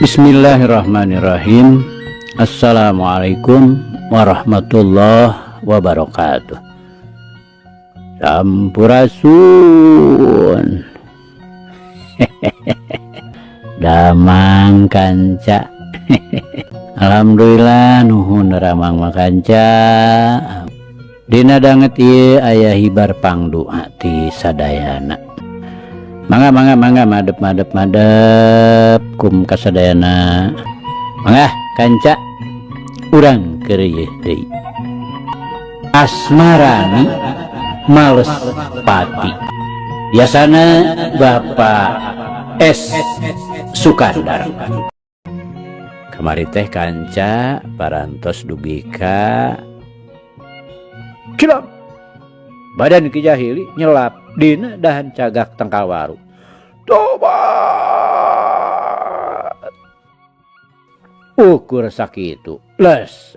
Bismillahirrahmanirrahim. Assalamualaikum warahmatullahi wabarakatuh. Sampurasun. Damang kanca. Alhamdulillah nuhun ramang makanca. Dina danget ieu aya hibar pangdu ti sadayana. Mangga madep kum kasadayana. Mangga kanca urang keur ieu deui. Asmarani males pati. Biasana Bapak S. Sukandar. Kamari teh kanca parantos dubika cilap badan Ki Jahili nyelap dina dahan cagak tengkal waru. Tobat ukur sakitu les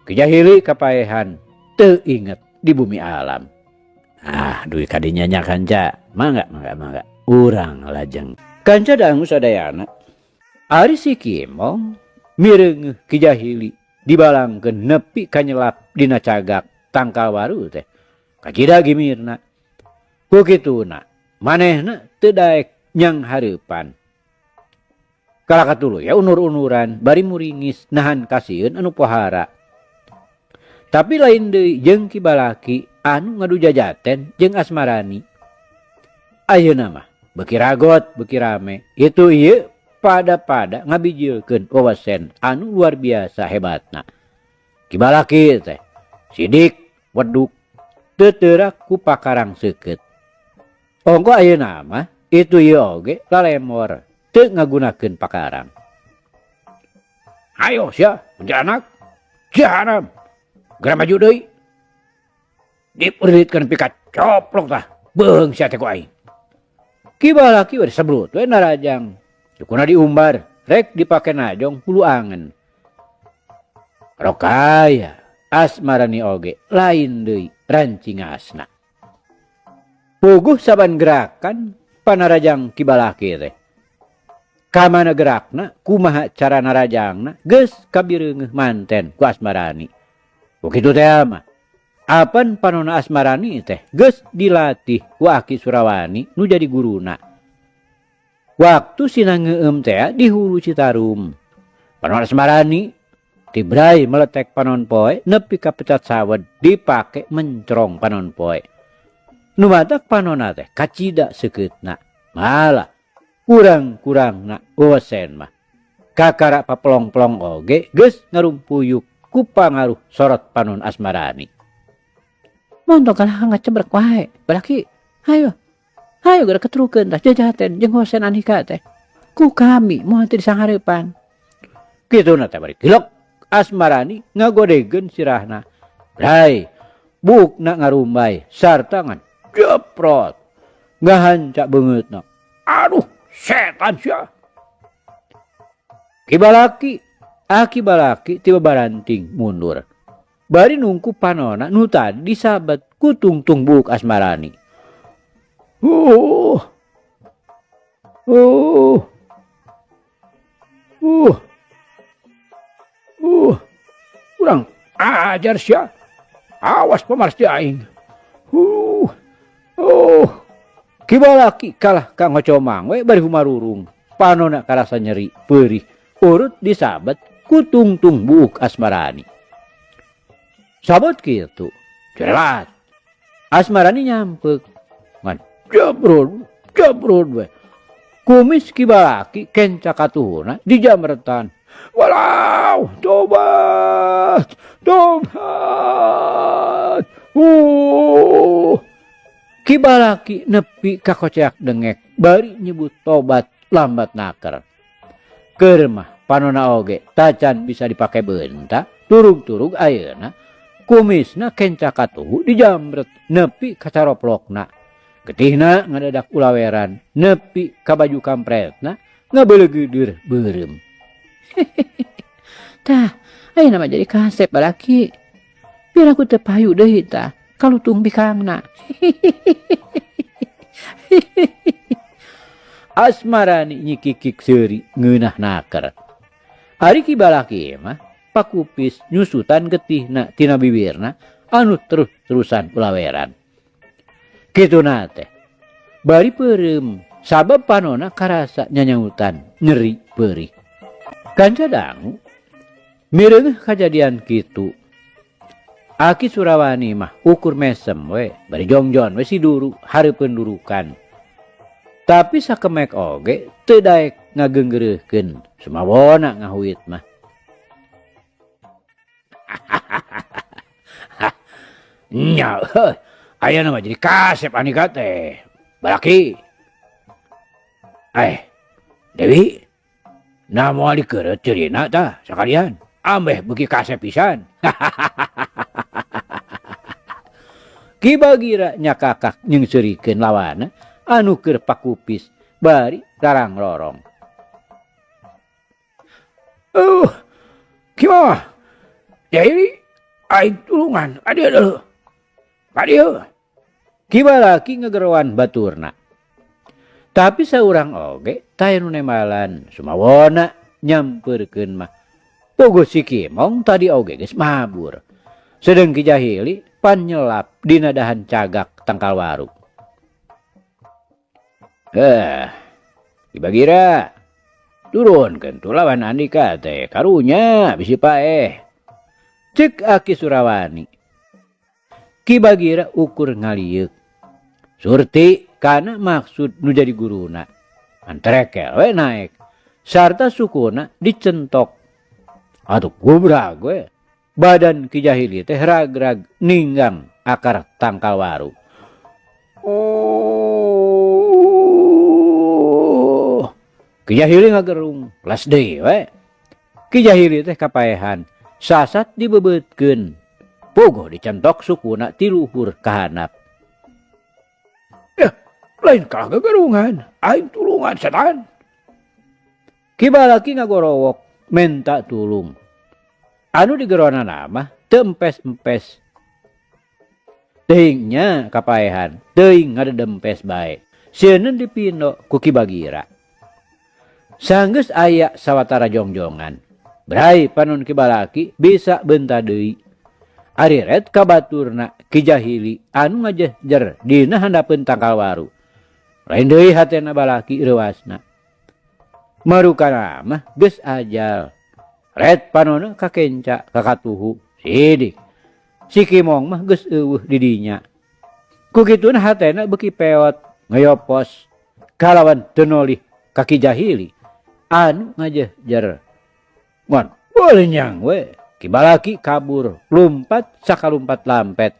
Ki Jahili kapaehan teu inget di bumi alam. Duit kadinya nya kanca mangga urang lajeng kanca dangu sadayana ari si Kimong mireng Ki Jahili dibalangkeun nepi kanyelap dina cagak tangkal waru teh kacida gimirna ku kituna manehna teu daek nyang hareupan kalakatuluy ya unur-unuran bari muringis nahan kasieun anu pohara. Tapi lain deui jeung Ki Balaki anu ngadu jajaten jeung Asmarani. Ayeuna mah beuki ragot beuki rame itu ieu pada ngabijilkeun wawasen anu luar biasa hebatna. Ki Balaki teh sidik weduk teu teurak ku pakarang seukeut. Ongko ayeuna mah itu ieu oge lalemor teu ngagunakeun pakarang. Hayo sia kuntilanak jahanam geura maju deui. Diperitkeun pikat coplok tah beung sia teh ku aing. Ki Balaki we sabrut we narajang. Cukuna diumbar rek dipake najong hulu angen. Rokaya Asmarani oge lain deui rancingasna. Puguh saban gerakan panarajang Ki Balaki teh. Kamana gerakna kumaha cara narajangna geus kabireungeuh manten ku Asmarani. Begitu teh mah apan panonna Asmarani teh geus dilatih ku Aki Surawani nu jadi guruna. Waktu sina ngeueum teh di Hulu Citarum. Panon Asmarani tibrai meletek panon poe nepi ka pecat sawed dipake mencrong panon poe. Nu matak panonna teh kacida seukeutna. Malah kurang-kurangna wawasen mah. Kakara papelong-pelong oge geus ngarumpuyuk ku pangaruh sorot panon Asmarani. Montong kalah ngacebrek wae. Balaki, hayo geura ketrukeun tah jajaten jeung wawasen Andika teh. Ku kami moal teu disangareupan. Kituna teh bari gilok Asmarani ngagodegeun sirahna. Brai, bukna ngarumbay sarta ngan jeprot. Ngahanca beungeutna. Aduh, setan sia. Ki Balaki tiba baranting mundur. Bari nungku panona nu tadi disabet ku tungtung buk Asmarani. Kurang ajar sia. Awas pamaras ti aing. Ki Balaki kalah ka ngocomang we bari humarurung. Panona karasa nyeri peurih urut disabet ku tungtung buk Asmarani. Sabot kitu celat Asmarani nyampeuk ngan jebrod we. Kumis Ki Balaki kenca katuhuna dijamretan. Walau tobat. Ki Balaki nepi ka koceak dengek bari nyebut tobat lambat naker. Keur mah panonna oge tacan bisa dipake beunta turug-turug ayeuna kumisna kenca katuhu dijamret nepi ka caroplokna. Getihna ngadadak ulaweran nepi ka baju kampretna ngabeuleugeuder beureum. Tah, ayeuna mah jadi kasep Balaki. Biar aku teu payu deui tah kalutung bikangna. Asmarani nyikikik seuri ngeunah naker. Ari kibalaki mah pakupis nyusutan getihna tina bibirna anu terus-terusan ulaweran. Kituna teh bari peureum sabab panona karasa nyanyautan nyeri perih. Kanca dangu mireungeuh kajadian kitu. Aki Surawani mah ukur mesem we bari jongjon we si duru hareupeun durukan. Tapi sakemek oge teu daek ngageunggeureukkeun sumawona ngahuit mah. Nya, ayeuna mah jadi kasep anika teh. Balaki. Dewi. Na moal dikeureut ceurina tah sakalian. Ambeh beuki kasep pisan. Ki Bagira nyakakak nyengseurikeun lawana anu keur pakupis bari larang lorong. Kimaha? Jadi aing tulungan adieu deuh. Kadieu. Ki balaki ngagerowan baturna. Tapi saurang oge taya nu nemalan sumawona nyampeurkeun mah. Bogo si Kimong tadi oge geus mabur. Sedeng Ki Jahili pan nyelap dina dahan cagak tangkal warung. Ki Bagira turunkeun tu lawan Andika teh karunya bisi paeh. Ceuk Aki Surawani. Ki Bagira ukur ngalieuk. Surti kana maksud nu jadi guruna. Antrekel we naek. Sarta sukuna dicentok. Atuh gubrag we. Badan Ki Jahili teh ragrag ninggang akar tangkal waru. Ki Jahili ngagerung las deui we. Ki Jahili teh kapaehan sasat dibebeutkeun. Pogo dicentok sukuna ti luhur kahanap. Lain kalah gegerungan, aing tulungan setan. Ki balaki ngagorowok menta tulung. Anu digeronana mah teu empes-empes. Teuingnya kapaehan, teuing ngadedempes bae. Sieun dipindo ku Ki Bagira. Sanggeus aya sawatara jongjongan. Brai panon Ki balaki bisa beunta deui. Ari ret ka baturna Ki Jahili anu ngajehjer dina handapeun tangkal waru. Lain deui hatena balaki reuasna. Marukana mah geus ajal. Ret panona kakenca kakatuhu sidik. Si Kimong mah geus eueuh di dinya. Ku kituna hatena beuki peot ngayopos kalawan teu nolih ka Ki Jahili anu ngajehjer. Ngon boleh nyang we. Ki balaki kabur lumpat sakalumpat lampet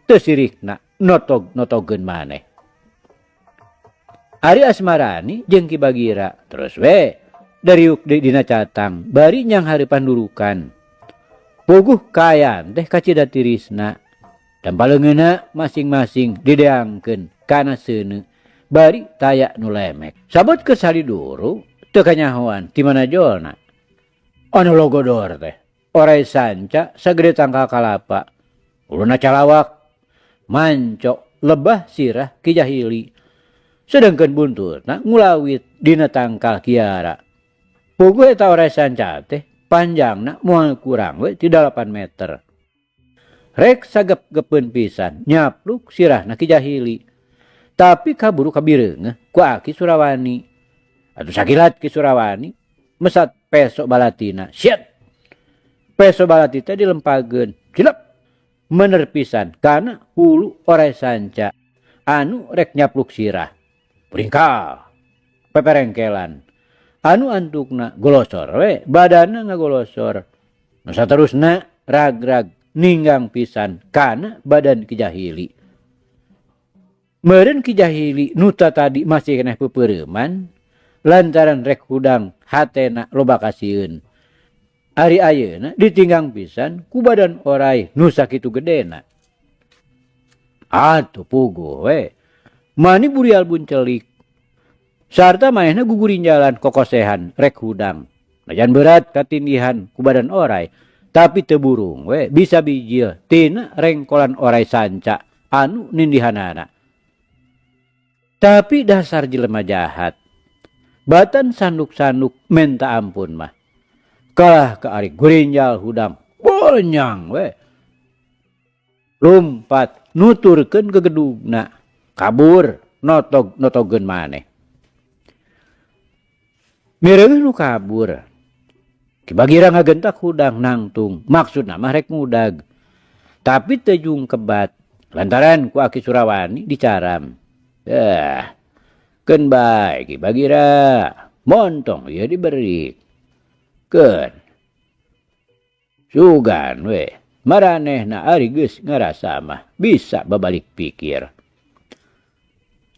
teu sirikna notog-notogeun maneh. Ari Asmarani jeung Ki Bagira terus we dariuk dina catang bari nyang hareupan durukan. Puguh kaayaan teh kacida tirisna dan paleungeuna masing-masing dideangkeun kana seuneu bari taya nu lemek. Sabot ke saliduru teu kanyahoan ti mana jolna. Anu logodor teh orai sanca sagede tangkal kalapa. Uluna calawak mancok lebah sirah Ki Jahili. Sedengkeun buntutna ngulawit dina tangkal kiara. Puguh eta orai sanca teh panjangna moal kurang we ti 8 meter. Rek sagep-gepeun pisan nyapluk sirahna Ki Jahili. Tapi kaburu kabireungeuh ku Aki Surawani. Atuh sakilat Ki Surawani mesat peso balatina. Siat. Peso balati teh dilempageun. Cilep. Mener pisan kana hulu orai sanca anu rek nyapluk sirah. Pringkal. Peperengkelan. Anu antukna golosor we, badanna ngagolosor. Nu saterusna ragrag ninggang pisan kana badan Ki Jahili. Meureun Ki Jahili nuta tadi masih keneh peupeureuman lantaran rek hudang hatena loba kasieun. Ari ayeuna ditinggang pisan ku badan orai nu sakitu gedena. Atuh puguh we. Mani burial buncelik. Sarta manehna gugurin jalan kokosehan rek hudang. Najan berat katindihan ku badan orai. Tapi teu burung we bisa bijil tina rengkolan orai sanca anu nindihanana. Tapi dasar jelema jahat. Batan sanduk-sanduk minta ampun mah. Kalah ke ari gurinjal hudang. Bonyang we. Lompat nuturkeun ke gedungna. Kabur notogeun maneh. Mireuh nu kabur. Kibagira ngagentak hudang nangtung. Maksudna mah rek ngudag. Tapi teu jungkebat. Lantaran ku Aki Surawani dicaram. Keun bae Ki Bagira. Montong ieu diberi. Keun. Sugan we. Maranehna ari geus ngarasa mah bisa babalik pikir.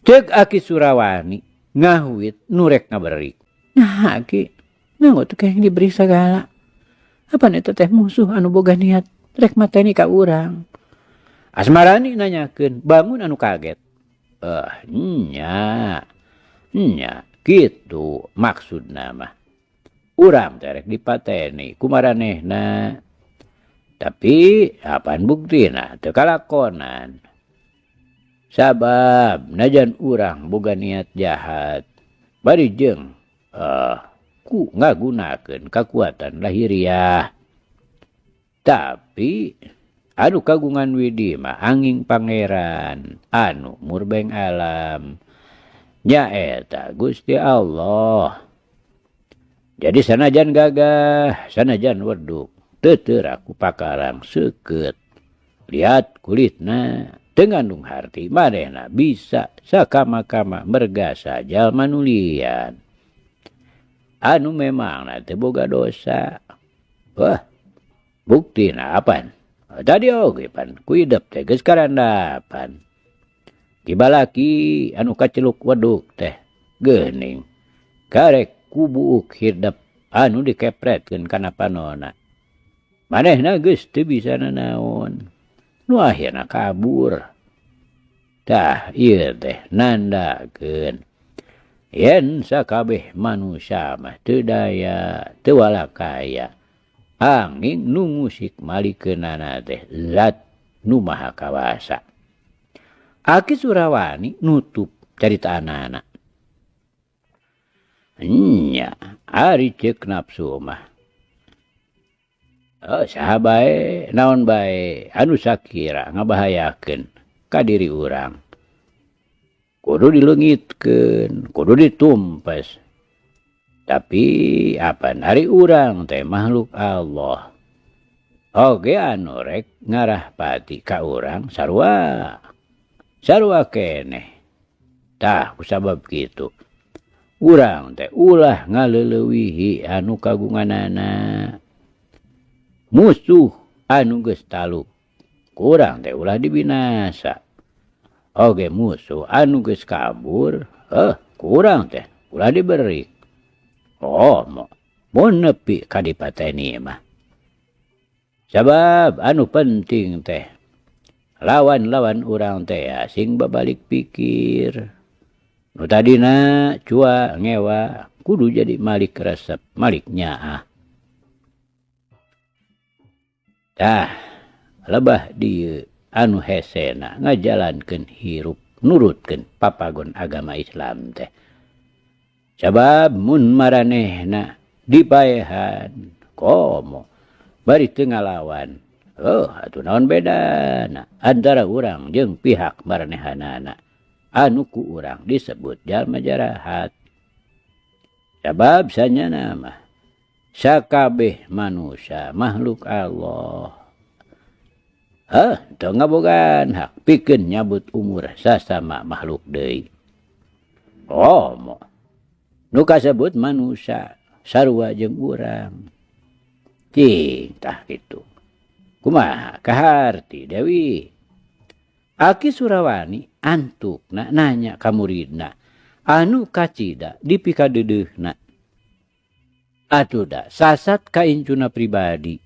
Cek Aki Surawani ngahuit nurek ngaberi. Nah Aki, nganggo teu kayak diberi segala. Apa eta teh musuh anu boga niat rek mateni ka urang. Asmarani nanyakeun, bangun anu kaget. Nya kitu maksudna mah. Urang teh rek dipateni ku maranehna. Tapi apaan buktina teu kalakonan. Sabab najan urang boga niat jahat. Bari jeung ku ngagunakeun kakuatan lahiriah. Tapi anu kagungan widi mah anging pangeran anu murbeng alam. Nyaeta Gusti Allah. Jadi sanajan gagah, sanajan weduk, teu aku pakarang seukeut. Lihat kulitna teu ngandung harti manehna bisa sakama-kama mergasa jalma nu lian. Anu memangna teu boga dosa. Wah, buktina apaan? Tadi oge pan kuidep teh geus karandapan. Tibalaki anu kaceluk weduk teh geuning. Karek kubuuk hirdep anu dikepretkeun kana panonna. Manehna geus teu bisa nanaon. Nu akhirna kabur. Tah ieu teh nandakeun yen sakabeh manusia mah teu daya, teu walakaya. Anging nu musik malikeunana teh Zat nu maha kawasa. Aki Surawani nutup carita anak-anak. Nya, ari ceuk nafsu mah. Saha bae, naon bae, anu sakira ngabahayakeun ka diri urang. Kudu dileungitkeun, kudu ditumpes. Tapi apan ari urang teh makhluk Allah. Oge anu rek ngarah pati ka urang sarua. Sarua keneh. Tah kusabab kitu. Urang teh ulah ngaleulewihi anu kagunganana. Musuh anu geus taluk. Kurang teh ulah dibinasa. Oge musuh anu geus kabur, kurang teh ulah diberi. Mun nepi ka dipateni mah. Sabab anu penting teh lawan-lawan urang teh sing babalik pikir. Nu tadina cua ngewa kudu jadi malik resep, malik nyaah. Tah lebah dieu anu hesena ngajalankeun hirup nurutkeun papagon agama Islam teh. Sabab mun maranehna dipaehan komo bari teu ngalawan. Atuh naon bedana antara urang jeung pihak maranehanana anu ku urang disebut jalma jarahat. Sabab sanyana mah sakabeh manusia makhluk Allah. Teu ngabogaan hak pikeun nyabut umur sasama makhluk deui. Nu kasebut manusia sarua jeung urang. Cing tah kitu. Kumaha kaharti Dewi? Aki Surawani antukna nanya ka muridna anu kacida dipikadeudeuhna. Atuh da sasat ka incuna pribadi.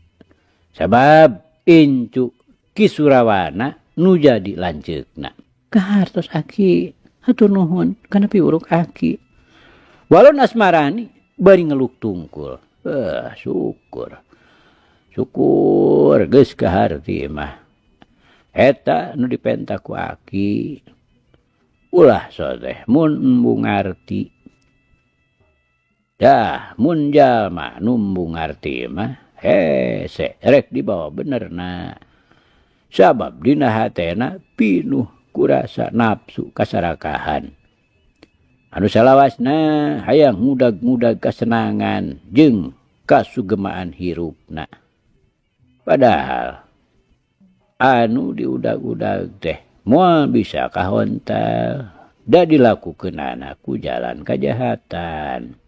Sabab incu Ki Surawana nu jadi lanceukna. Kahartos Aki, hatur nuhun kana piuruk Aki. Walon asmarani bari ngeluk tungkul. Syukur. Syukur geus kaharti mah. Eta nu dipenta ku Aki. Ulah sodeh mun embung ngarti. Dah mun jalma numbung arti mah hese rek dibawa bener na. Sabab dina hatena pinuh kurasa nafsu kasarakahan. Anu salawasna hayang ngudag-ngudag kasenangan jeung kasugemaan hirupna. Padahal anu diudag-udag teh moal bisa kahontal da dilakukeunana ku jalan kajahatan.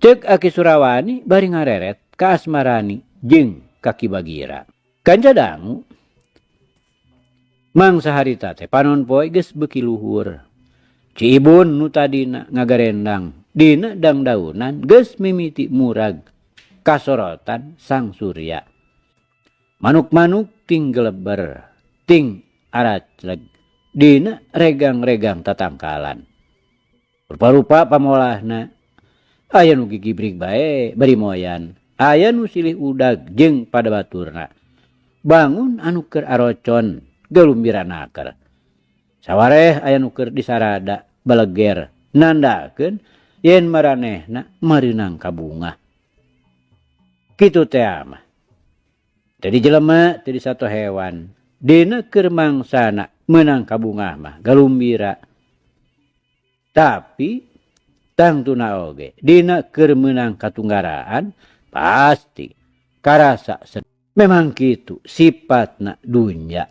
Ceuk Aki Surawani bari ngareret ka Asmarani jeung ka Ki Bagira. Kanca dangu mangsa harita teh panon poe geus beuki luhur. Ci Ibun nu tadina ngagarendang dina dangdaunan geus mimiti murag kasorotan sang surya. Manuk-manuk ting geleber ting aracleg dina regang-regang tatangkalan. Rupa-rupa pamolahna aya nu gigibrig bae bari moyan, aya nu silih udag jeung pada baturna. Bangun anu keur arocon galumbiranaker. Sawareh aya nu keur disarada baleger nandakeun yen maranehna mareunang ka bunga. Kitu teh mah. Jadi jelema teu sato hewan dina keur mangsana meunang ka bunga mah galumbira. Tapi tangtuna oge dina keur meunang katunggaraan pasti karasa memang kitu sifatna dunya.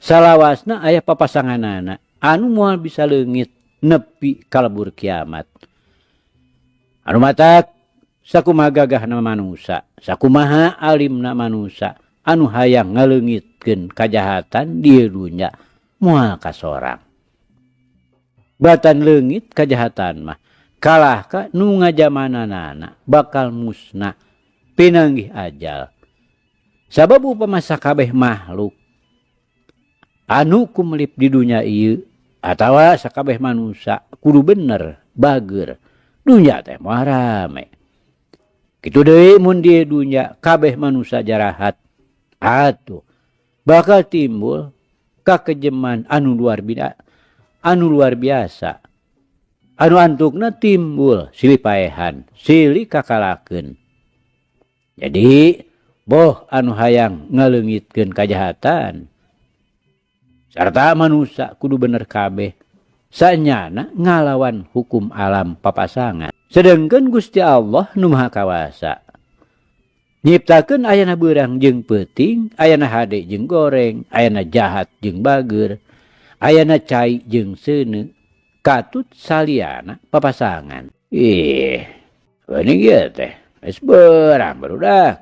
Salawasna aya papasanganana anu moal bisa leungit nepi kalebur kiamat. Anu matak sakumaha gagahna manusa, sakumaha alimna manusa anu hayang ngaleungitkeun kajahatan di dunya moal kasorang. Batan leungit kajahatan mah kalah ka nu ngajamananana bakal musnah pinanggih ajal. Sabab upama sakabeh makhluk anu kumelip di dunya ieu atawa sakabeh manusia kudu bener bager dunya teh moal rame. Kitu deui mun di dunya kabeh manusia jarahat atuh bakal timbul kakejeman anu luar biasa. Anu antukna timbul silih paehan, silih kakalakeun. Jadi boh anu hayang ngaleungitkeun kajahatan sarta manusia kudu bener kabeh sanyana ngalawan hukum alam papasangan. Sedengkeun Gusti Allah nu Maha Kawasa nyiptakeun ayana beurang jeung peuting, ayana hade jeung goreng, ayana jahat jeung bager, ayana cai jeung seuneu, katut saliana papasangan. Ini kieu teh geus beurang barudak.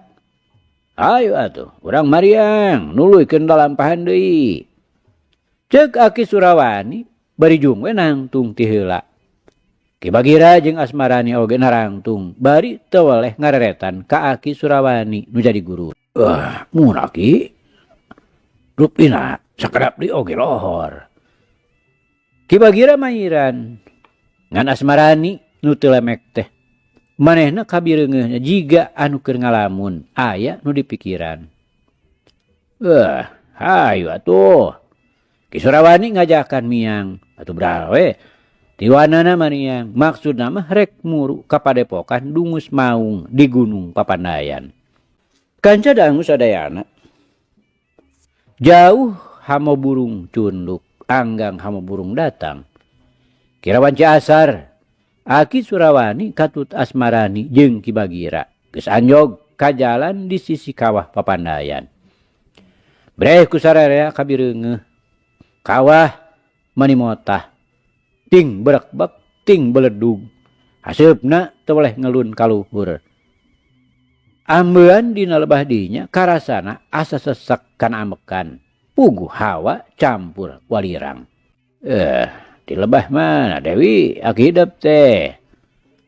Ayo atuh urang mariang nuluykeun lalampahan deui. Ceuk Aki Surawani bari jung we nangtung ti heula. Ki Bagira jeung Asmarani oge narangtung bari teu weleh ngareretan ka Aki Surawani nu jadi guru. Mun Aki rupina sakedap deui oge lohor. Ki Bagira mairan ngan Asmarani nu teu lemek teh. Manehna kabireungeuhna jiga anu keur ngalamun aya nu dipikiran. Hayu atuh. Ki Surawani ngajakan miang atuh brawe. Tiwanana mariang maksudna mah rek muru ka padepokan Dungus Maung di Gunung Papandayan. Kanca dangu sadayana. Jauh hamo burung cunduk, anggang hamo burung datang. Kira wanci asar, Aki Surawani katut Asmarani jeung Ki Bagira geus anjog ka jalan di sisi kawah Papandayan. Breh ku sararea kabireungeuh. Kawah manimotah. Ting berekbek, ting beledug. Haseupna teu boleh ngelun ka luhur. Ambeuan dina lebah dinya karasana asa sesek kana ambekan. Puguh hawa campur walirang. Di lebah mana Dewi Aki hidup teh.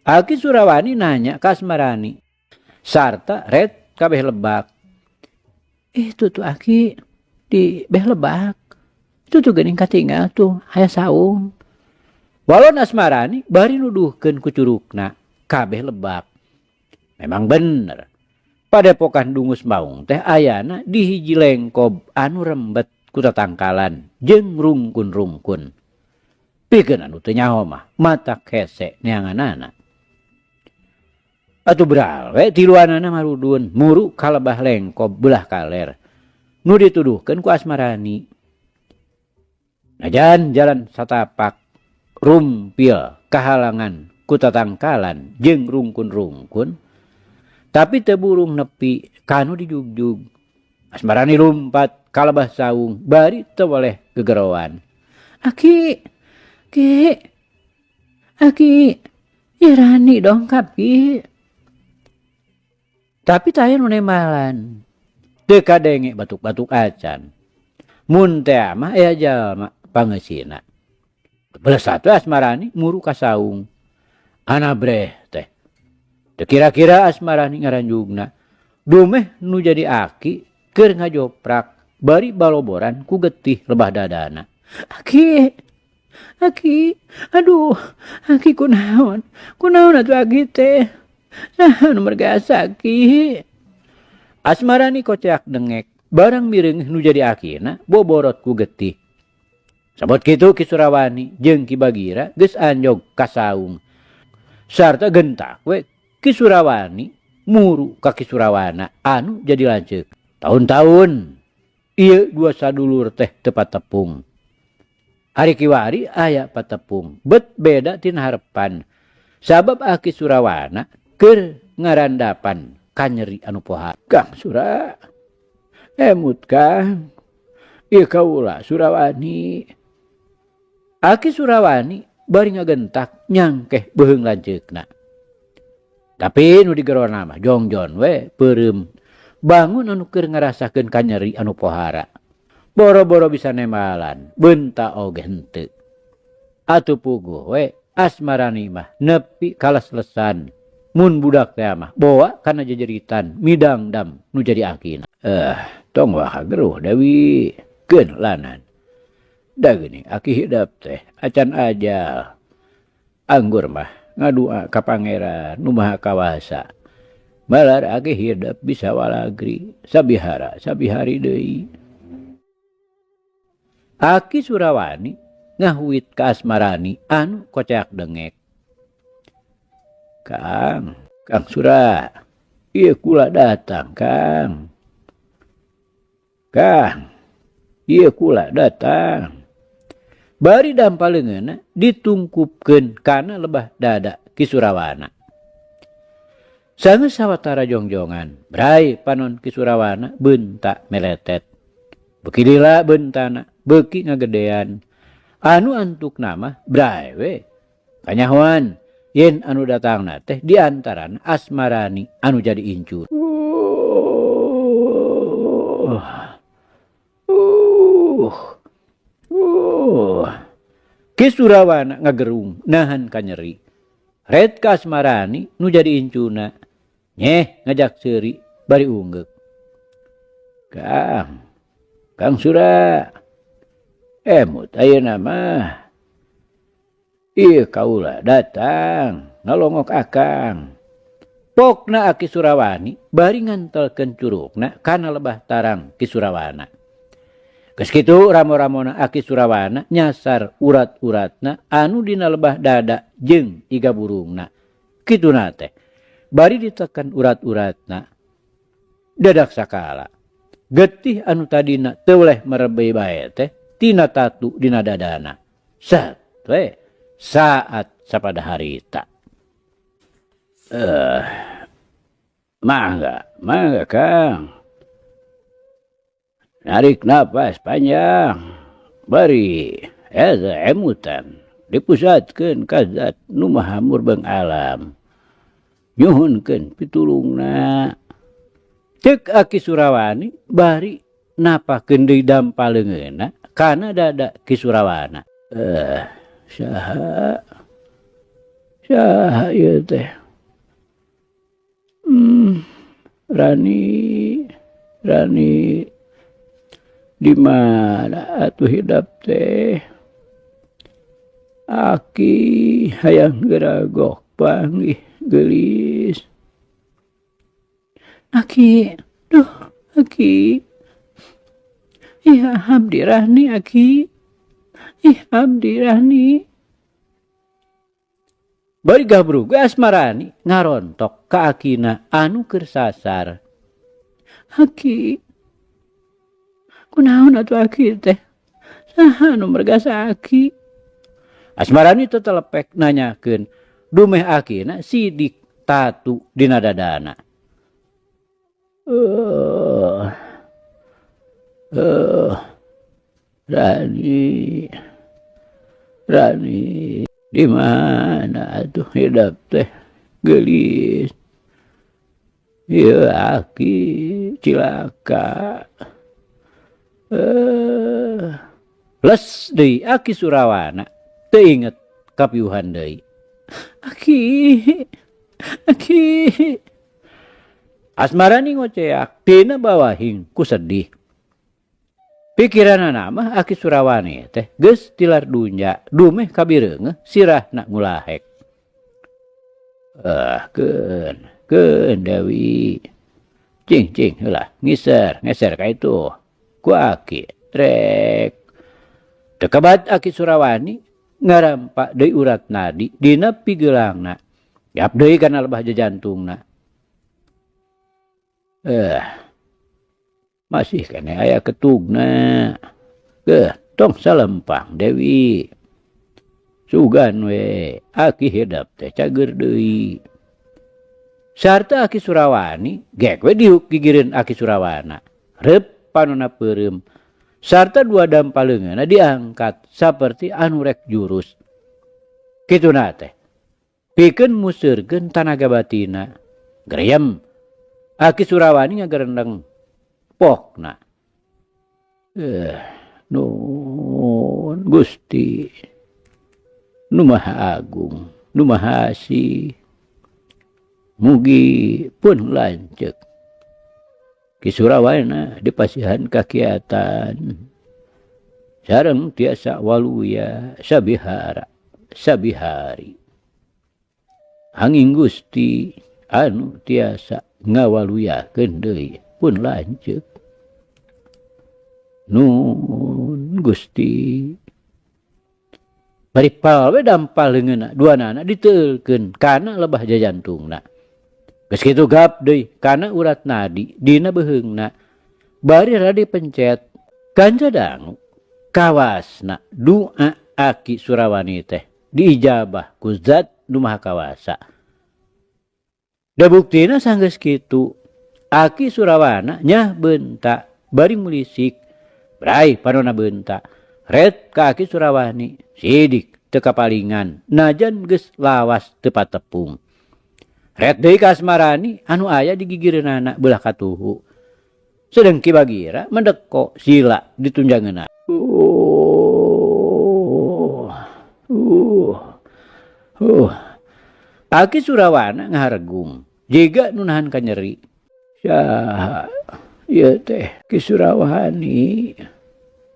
Aki Surawani nanya ka Asmarani sarta red kabeh lebak. Itu tuh Aki di beh lebak. Itu tuh geuning katinggal tuh hayang saung. Walon Asmarani bari nuduhkeun ku curugna kabeh lebak. Memang bener. Padepokan Dungus Maung teh ayana di hiji lengkob anu rembet ku tatangkalan jeung rungkun-rungkun. pikeun anu teu nyaho mah matak hese neanganana. Atuh beral we tiluanana marudun muru kalebah lengkob belah kaler nu dituduhkeun ku Asmarani. Najan jalan satapak rumpil kahalangan ku tatangkalan jeung rungkun-rungkun tapi teu burung nepi kanu dijugjug. Asmarani lumpat kalebah saung bari teu boleh gegerowan. Aki, irani dong kapi. Tapi taya nu nemalan. Teu kadenge batuk-batuk acan. Mun teh mah aya jalma pangeusina. Belah satu Asmarani muru ka saung. Anabreh teh. Teu kira-kira Asmarani ngaranjugna. Dumeh nu jadi aki keur ngajoprak bari baloboran ku getih lebah dadana. Aki, aduh, aki kunaon atuh aki teh. Nah, nomor gasa aki. Asmarani koceak dengek, barang mireung nu jadi akina boborot ku getih. Sabot kitu Ki Surawani jeung Ki Bagira geus anjog ka saung. Sarta gentak we Ki Surawani muru ka Ki Surawana anu jadi lanceuk. Tahun-tahun ieu dua sadulur teh teu patepung. Ari kiwari aya patepung, bet beda tina harepan. Sabab Ki Surawana keur ngarandapan kanyeri anu poha. Kang Sura, emut Kang, ieu kaula Surawani. Ki Surawani bari ngagentak nyangkeh beuheung lanceukna. Tapi nu digerona mah jongjon we peureum. Bangun anu keur ngarasakeun kanyeri anu pohara. Boro-boro bisa nemalan, benta oge henteu. Atuh puguh we Asmarani mah nepi kalas-lesan. Mun budak teh mah boa kana jejeritan midangdam nu jadi akina. Tong wah geruh Dewi keun lanan. Da geuning aki hidap teh acan ajal. Anggur mah ngadua ka Pangeran nu Maha Kawasa. Malar aki hidap bisa walagri sabihara sabihari deui. Ki Surawani ngahuit ka Asmarani anu koceak dengek. Kang Sura, ieu kula datang Kang. Ieu kula datang. Bari dampaleungeunna ditungkupkeun kana lebah dada Ki Surawana. Sangeus sawatara jongjongan, brai panon Ki Surawana beunta meletet. Beuki lila beuntanna, beuki ngagedean. Anu antuk nama brai we. Kanyahoan yen anu datangna teh diantaran Asmarani anu jadi incur. Ki Surawana ngagerung nahan kanyeri. Red ka Asmarani nu jadi incuna. Nyeh ngajak seuri bari ungeuk. Kang Sura, emut ayeuna mah. Ieu kaula datang ngalongok akang. Pokna Ki Surawani bari ngantelkeun curugna kana lebah tarang Ki Surawana. Geus kitu ramo-ramona Ki Surawana nyasar urat-uratna anu dina lebah dada jeung iga burungna. Kituna teh bari ditekan urat-uratna dadak sakala. Getih anu tadina teu leh merebei bae teh tina tatu dina dadana. Sat we saat sapada harita. Mangga Kang. Narik napas panjang. Bari eta emutan dipusatkeun ka Zat nu Maha Murbeng alam. Nyuhunkeun pitulungna. Ceuk Ki Surawani bari napakeun deui dampaleungeunna kana dada Ki Surawana. Saha ieu teh? Rani di mana atuh hidap teh? Aki hayang geragok panggih geulis. Aki. Ih abdi Rani Aki. Ih abdi Rani. Bari gabrug Asmarani ngarontok ka akina anu keur sasar. Aki, kunaon atuh aki teh? Saha nu mergasa aki? Asmarani teu telepek nanyakeun dumeh akina sidik tatu dina dadana. Rani, di mana atuh hidup teh gelis? Ieu aki cilaka. Les deui aki Surawana teu inget kapiuhan deui. Aki. Asmarani ngoceak tina bawahing ku sedih. Pikiranna mah aki Surawani teh geus tilar dunya dumeh kabireungeuh sirahna ngulahek. Keun Dewi. Cing heula ngeser ka itu. Ku aki rek. Teu kabat aki Surawani ngarampa deui urat nadi dina pigeulangna. Yap deui kana lebah jantungna. Masih kene aya ketugna. Tong salempang Dewi. Sugan we aki hidup teh cager deui. Sarta aki Surawani gek we diuk gigireun aki Surawana. Reup panonna peureum. Sarta dua dampaleungeunna diangkat saperti anu rek jurus. Kituna teh pikeun museurkeun tanaga batina. Greyem aki Surawani ngagerendeng pokna. Nuhun Gusti nu Maha Agung, nu Maha Asih. Mugi pun lanceuk Ki Surawana dipasihan kakiatan sareng tiasa waluya sabihara sabihari. Angin Gusti anu tiasa ngawaluyakeun deui pun lanceuk. Nun Gusti. Bari palwe dampaleungeunna duanana diteukeun kana lebah jajantungna. Geus kitu gap deui kana urat nadi dina beheungna. Bari rade pencet kanca dangu kawasna doa aki Surawani teh diijabah ku Zat nu Maha Kawasa. Da buktina sanggeus kitu aki Surawana nyah beunta bari mulisik brai panonna beunta ret ka aki Surawani sidik teu kapalingan najan geus lawas teu patepung. Ret deui ka Asmarani anu aya di gigireunana belah katuhu. Sedeng Ki Bagira mendeko sila ditunjangeunna. Aki Surawana ngahargung jiga nu nahan ka nyeri. Saha ieu teh Ki Surawani.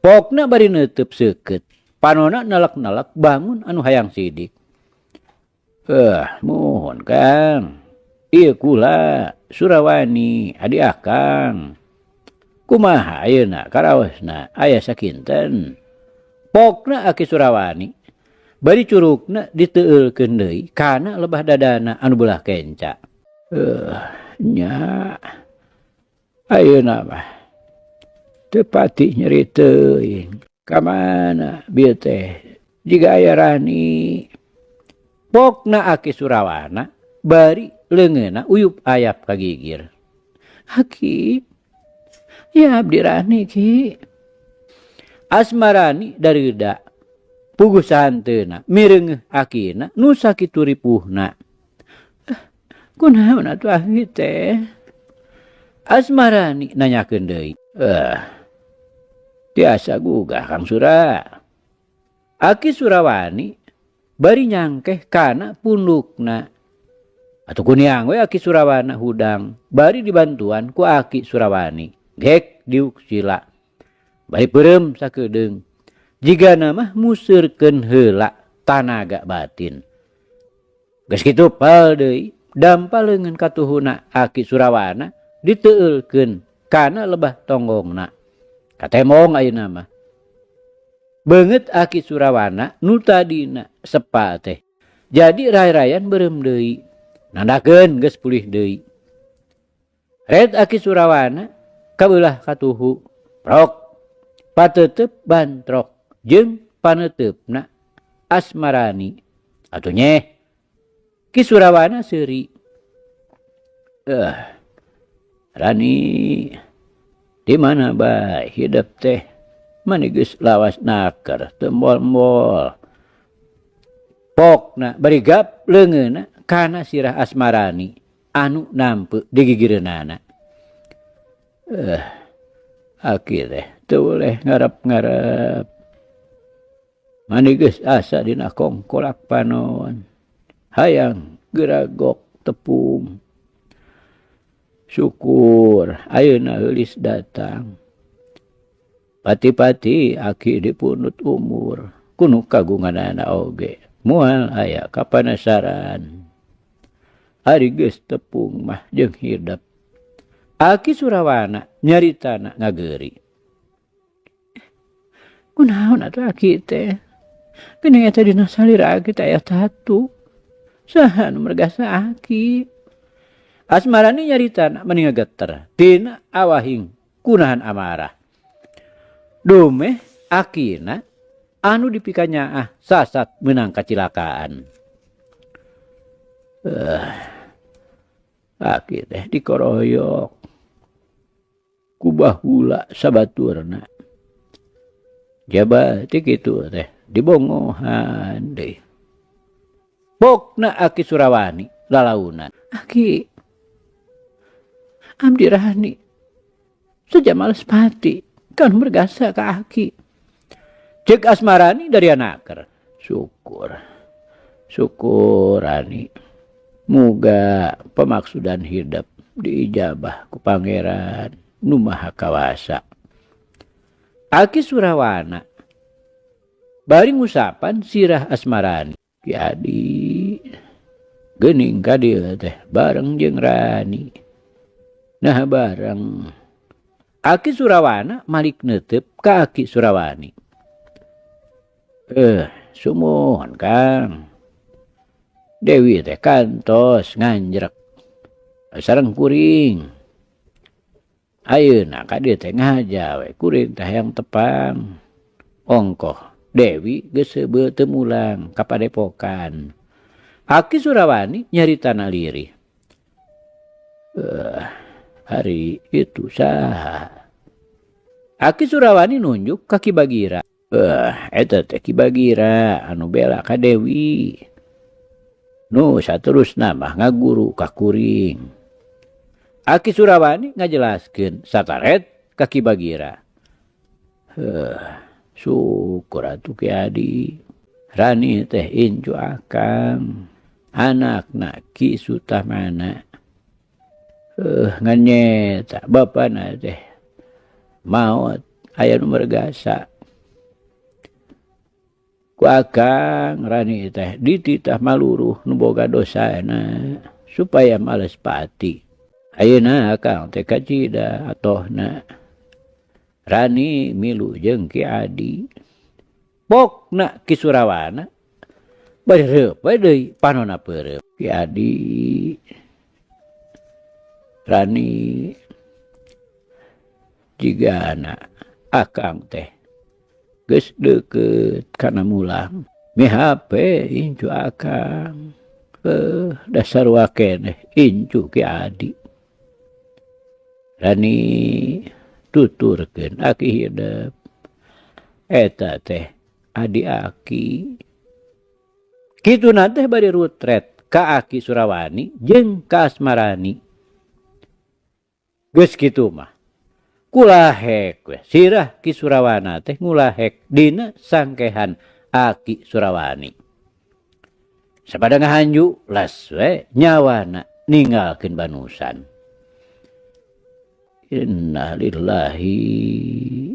Pokna bari neuteub seukeut. Panonna nelek-nelek bangun anu hayang sidik. Mohon Kang. Ieu kula Surawani adi akang. Kumaha ayeuna karaosna aya sakinten. Pokna aki Surawani bari curugna diteueulkeun deui kana lebah dadana anu belah kenca. Nya ayeuna mah teu pati nyeri teuing. Ka mana bieu teh jiga aya Rani. Pokna aki Surawana bari leungeunna uyup ayap ka gigir. Aki, ya abdi Rani Ki. Asmarani dareuda puguh sahanteuna mireungeuh akina nu sakitu ripuhna. Kunaon atuh aki teh? Asmarani nanyakeun deui. Tiasa gugah Kang Sura. Aki Surawani bari nyangkeh kana pundukna. Atuh kuniang we aki Surawana hudang bari dibantuan ku aki Surawani. Gek diuk sila. Bari peureum sakedeung. Jigana mah museurkeun heula tanaga batin. Geus kitu pal deui dampaleungeun katuhuna aki Surawana diteueulkeun kana lebah tonggongna. Katemong ayeuna mah. Beungeut aki Surawana nu tadina sepa teh Jadi rai-rayan berem deui. Nandakeun geus pulih deui. Red Aki Surawana kabelah katuhu prok pateuteup bantrok jeung paneteupna Asmarani atuh nyeh Ki Surawana seuri. Rani di mana bae hidup teh mani geus lawas naker teu mol-mol. Pokna bari gap leungeunna kana sirah Asmarani anu nampeu di gigireunana. Aki teh teu boleh ngarep-ngarep. Mani geus asa dina kongkolak panon. Hayang geragok tepung. Syukur ayeuna heulis datang. Pati-pati Aki dipunut umur kuno kagunganana oge. Moal aya kapanasaran. Ari geus tepung mah jeung hidup. Aki Surawana nyaritana ngageuri. Kunaon atuh Aki teh? Geuning eta dina salira Aki teh aya tatu. Saha nu mergasa Aki? Asmarani nyaritana meni ngageter tina awahing kunahan amarah. Dumeh Akina anu dipikanyaah sasat meunang kacilakaan. Aki teh dikoroyok ku baheula sabaturna. Jaba teh kitu teh dibongohan deui. Pokna Aki Surawani lalaunan. Aki, abdi Rani saja males pati kan bergasa ka Aki. Cek Asmarani dari anaker. Syukur Rani. Muga pemaksudan hidup diijabah ku pangeran nu maha kawasa. Aki Surawana bari ngusapan sirah Asmarani. Ki Adi geuning ka dieu teh bareng jeung Rani. Nah bareng Aki Surawana malik neuteup ka Aki Surawani. Sumuhun Kang. Dewi teh kantos nganjrek sareng kuring. Ayeuna ka dieu teh ngaja we kuring teh hayang tepang. Ongkoh Dewi geus seubeu teu mulang ka padepokan. Aki Surawani nyaritana lirih. Hari itu saha? Aki Surawani nunjuk ka Ki Bagira. Eta teh Ki Bagira anu bela ka Dewi. Nu saterusna mah ngaguru ka kuring. Aki Surawani ngajelaskeun sataret ka Ki Bagira. Syukur atuh Ki Adi. Rani teh incu akang. Anakna Ki Sutamana. Nganyeta bapana teh maot aya nu mergasa. Ku akang Rani teh dititah maluruh nu boga dosana supaya males pati. Ayeuna akang teh kacida atohna. Rani milu jeung Ki Adi. Pokna Ki Surawana bari reup we deui panonna peureup. Ki Adi Rani jigana akang teh geus deukeut kana mulang. Mihape incu akang. Dasar wakeneh incu Ki Adi. Rani tuturkeun Aki hidup. Eta teh Adi Aki. Kituna teh bari rutret ka Aki Surawani jeung ka Asmarani. Geus kitu mah. Kulahek we sirah Ki Surawana teh ngulahek dina sangkehan Aki Surawani. Sapada ngahanju las we nyawana ninggalkeun banusan. Inna lillahi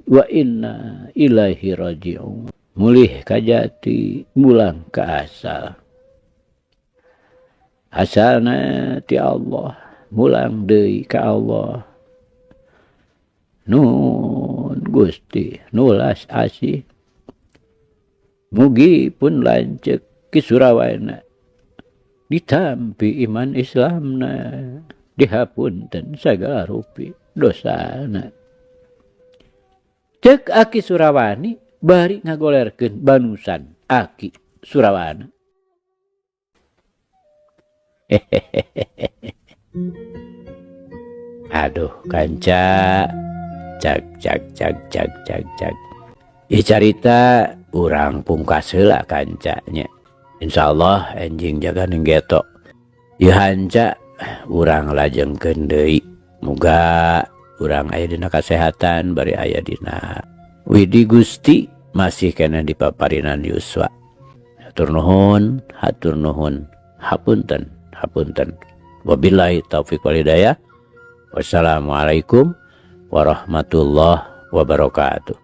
wa inna ilaihi raji'un. Mulih ka jati mulang ka asal. Asalna ti Allah, mulang deui ka Allah. Nun Gusti nulas asih. Mugi pun lanceuk Ki Surawana ditampi iman Islamna, dihapunten sagala rupi dosana. Cek Aki Surawani bari ngagolerkeun banusan Aki Surawana. Aduh kanca, cak. Carita urang pungkas heula kancanya. Insyaallah enjing jaga nenggeto. Ieu hanca urang lajengkeun deui. Muga urang aya dina kasehatan bari aya dina widi Gusti masih kena dipaparinan yuswa. Hatur nuhun. Hapunten. Wabillahi taufiq wal hidayah. Wassalamualaikum warahmatullahi wabarakatuh.